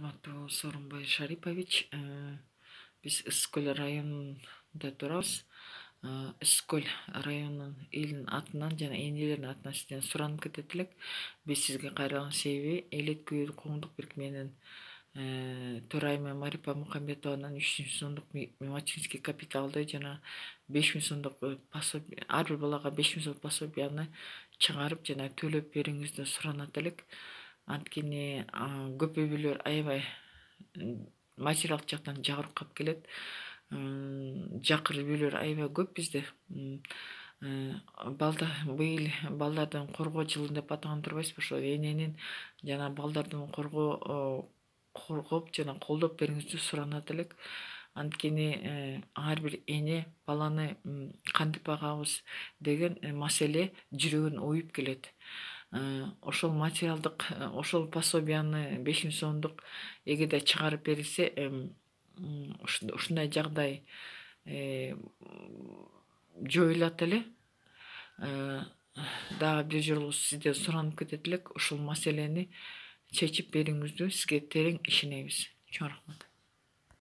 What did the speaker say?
Урматтуу Сооронбай Шарипович, биз Ысык-Көл районунда турабыз. Ысык-Көл районунун элинин атынан жана энелердин атынан сизден суранып кетет элек. Биз сизге кайрылган себеби Элет күйүү коомдук бирикменин төрайымы Марипа Мухамбетованын 3 сомдук мачинский капиталды жана 5.000 сомдук пособие, ар бир балага 5.000 сом пособияны чыгарып жана төлөп бериңизди суранат элек. Анткени көп үй бүлөлөр аябай материалдык жактан жагырып калып келет. Жакыр үй бүлөлөр аябай көп бизде. Быйыл балдардын коргоо жылын деп атаган турбайсызбы? Ошо эненин жана балдардын коргоп жана колдоп бериңизди суранат элек. Анткени ар бир эне баланы кантип багабыз деген маселе жүрөгүн оюп келет. Ошол материалдык, ошол пособияны 5.000 сомдук эгерде чыгарып берилсе, ушундай жагдай жоюлат эле. Дагы бир жолу сизден суранып кетет элек, ушул маселени чечип бериңиздүү сизге терең ишенебиз. Чоң рахмат.